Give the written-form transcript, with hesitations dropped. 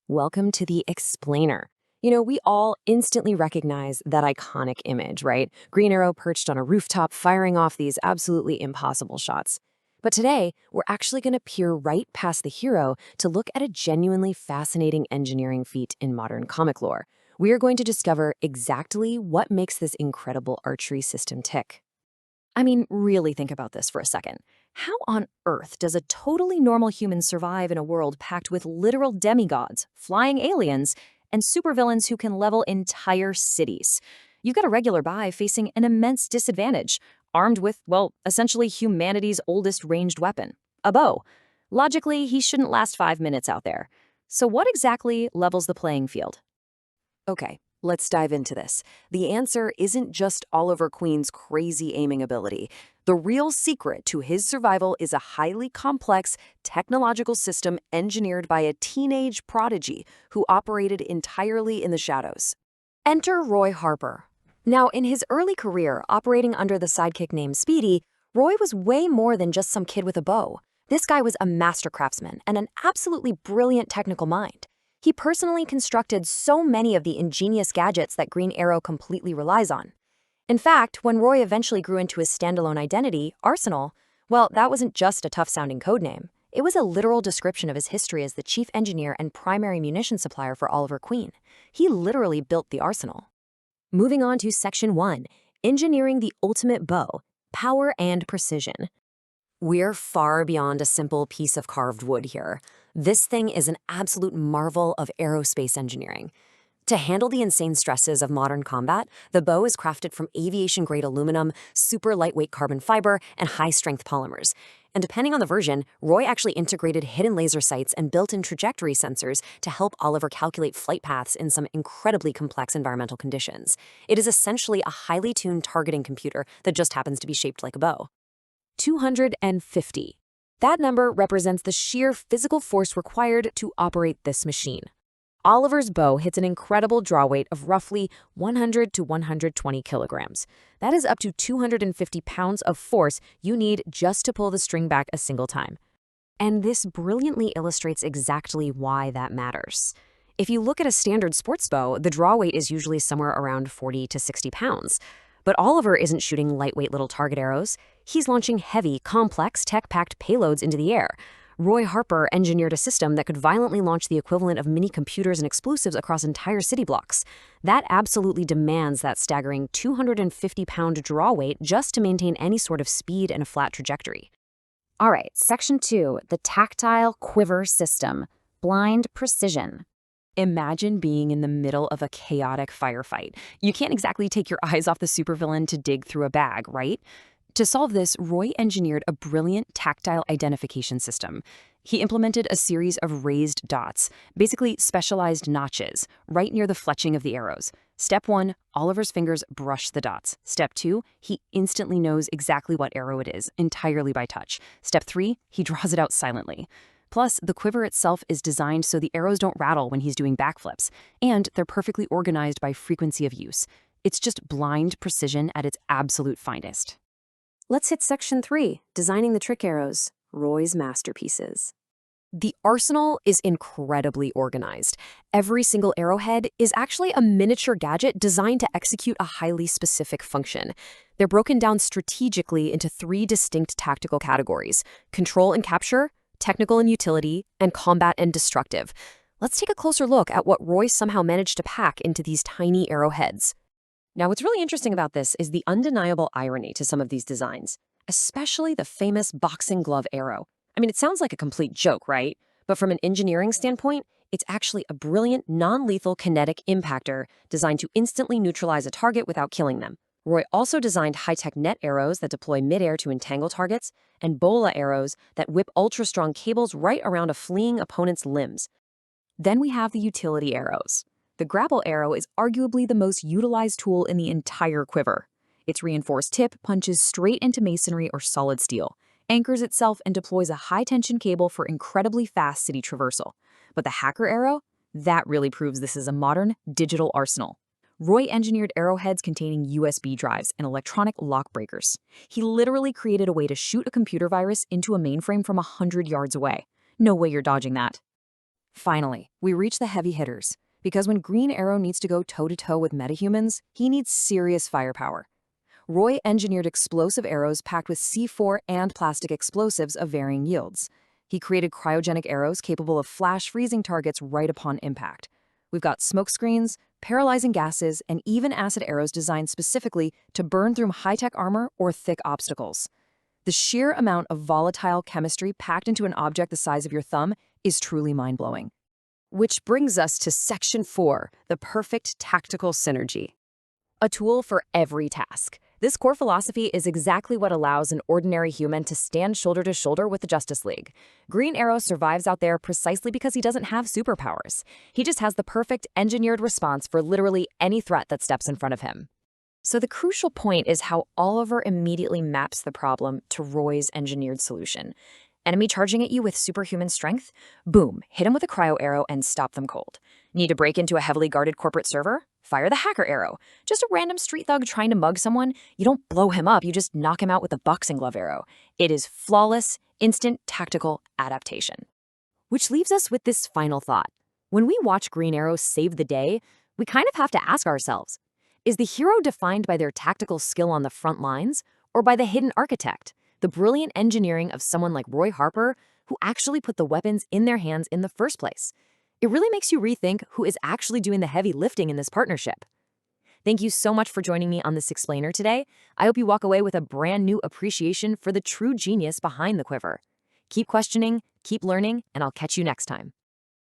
Welcome to the Explainer. We all instantly recognize that iconic image, right? Green Arrow perched on a rooftop firing off these absolutely impossible shots. But today, we're actually going to peer right past the hero to look at a genuinely fascinating engineering feat in modern comic lore. We are going to discover exactly what makes this incredible archery system tick. I mean, really think about this for a second. How on earth does a totally normal human survive in a world packed with literal demigods, flying aliens, and supervillains who can level entire cities? You've got a regular guy facing an immense disadvantage, armed with, well, essentially humanity's oldest ranged weapon, a bow. Logically, he shouldn't last 5 minutes out there. So what exactly levels the playing field? Okay, let's dive into this. The answer isn't just Oliver Queen's crazy aiming ability. The real secret to his survival is a highly complex technological system engineered by a teenage prodigy who operated entirely in the shadows. Enter Roy Harper. Now, in his early career, operating under the sidekick name Speedy, Roy was way more than just some kid with a bow. This guy was a master craftsman and an absolutely brilliant technical mind. He personally constructed so many of the ingenious gadgets that Green Arrow completely relies on. In fact, when Roy eventually grew into his standalone identity, Arsenal, well, that wasn't just a tough-sounding codename. It was a literal description of his history as the chief engineer and primary munition supplier for Oliver Queen. He literally built the arsenal. Moving on to Section 1, Engineering the Ultimate Bow, Power and Precision. We're far beyond a simple piece of carved wood here. This thing is an absolute marvel of aerospace engineering. To handle the insane stresses of modern combat, the bow is crafted from aviation-grade aluminum, super lightweight carbon fiber, and high-strength polymers. And depending on the version, Roy actually integrated hidden laser sights and built-in trajectory sensors to help Oliver calculate flight paths in some incredibly complex environmental conditions. It is essentially a highly tuned targeting computer that just happens to be shaped like a bow. 250. That number represents the sheer physical force required to operate this machine. Oliver's bow hits an incredible draw weight of roughly 100 to 120 kilograms. That is up to 250 pounds of force you need just to pull the string back a single time. And this brilliantly illustrates exactly why that matters. If you look at a standard sports bow, the draw weight is usually somewhere around 40 to 60 pounds. But Oliver isn't shooting lightweight little target arrows. He's launching heavy, complex, tech-packed payloads into the air. Roy Harper engineered a system that could violently launch the equivalent of mini computers and explosives across entire city blocks. That absolutely demands that staggering 250-pound draw weight just to maintain any sort of speed and a flat trajectory. All right, Section 2, the Tactile Quiver System, Blind Precision. Imagine being in the middle of a chaotic firefight. You can't exactly take your eyes off the supervillain to dig through a bag, right? To solve this, Roy engineered a brilliant tactile identification system. He implemented a series of raised dots, basically specialized notches, right near the fletching of the arrows. Step 1, Oliver's fingers brush the dots. Step 2, he instantly knows exactly what arrow it is, entirely by touch. Step 3, he draws it out silently. Plus, the quiver itself is designed so the arrows don't rattle when he's doing backflips, and they're perfectly organized by frequency of use. It's just blind precision at its absolute finest. Let's hit Section 3, Designing the Trick Arrows, Roy's Masterpieces. The arsenal is incredibly organized. Every single arrowhead is actually a miniature gadget designed to execute a highly specific function. They're broken down strategically into 3 distinct tactical categories: control and capture, technical and utility, and combat and destructive. Let's take a closer look at what Roy somehow managed to pack into these tiny arrowheads. Now, what's really interesting about this is the undeniable irony to some of these designs, especially the famous boxing glove arrow. I mean, it sounds like a complete joke, right? But from an engineering standpoint, it's actually a brilliant, non-lethal kinetic impactor designed to instantly neutralize a target without killing them. Roy also designed high-tech net arrows that deploy midair to entangle targets, and bola arrows that whip ultra-strong cables right around a fleeing opponent's limbs. Then we have the utility arrows. The grapple arrow is arguably the most utilized tool in the entire quiver. Its reinforced tip punches straight into masonry or solid steel, anchors itself, and deploys a high-tension cable for incredibly fast city traversal. But the hacker arrow? That really proves this is a modern, digital arsenal. Roy engineered arrowheads containing USB drives and electronic lock breakers. He literally created a way to shoot a computer virus into a mainframe from 100 yards away. No way you're dodging that. Finally, we reach the heavy hitters, because when Green Arrow needs to go toe-to-toe with metahumans, he needs serious firepower. Roy engineered explosive arrows packed with C4 and plastic explosives of varying yields. He created cryogenic arrows capable of flash freezing targets right upon impact. We've got smoke screens, paralyzing gases, and even acid arrows designed specifically to burn through high-tech armor or thick obstacles. The sheer amount of volatile chemistry packed into an object the size of your thumb is truly mind-blowing. Which brings us to Section 4, the perfect tactical synergy. A tool for every task. This core philosophy is exactly what allows an ordinary human to stand shoulder to shoulder with the Justice League. Green Arrow survives out there precisely because he doesn't have superpowers. He just has the perfect engineered response for literally any threat that steps in front of him. So the crucial point is how Oliver immediately maps the problem to Roy's engineered solution. Enemy charging at you with superhuman strength? Boom, hit him with a cryo arrow and stop them cold. Need to break into a heavily guarded corporate server? Fire the hacker arrow. Just a random street thug trying to mug someone? You don't blow him up, you just knock him out with a boxing glove arrow. It is flawless, instant tactical adaptation. Which leaves us with this final thought. When we watch Green Arrow save the day, we kind of have to ask ourselves, is the hero defined by their tactical skill on the front lines, or by the hidden architect, the brilliant engineering of someone like Roy Harper, who actually put the weapons in their hands in the first place? It really makes you rethink who is actually doing the heavy lifting in this partnership. Thank you so much for joining me on this explainer today. I hope you walk away with a brand new appreciation for the true genius behind the quiver. Keep questioning, keep learning, and I'll catch you next time.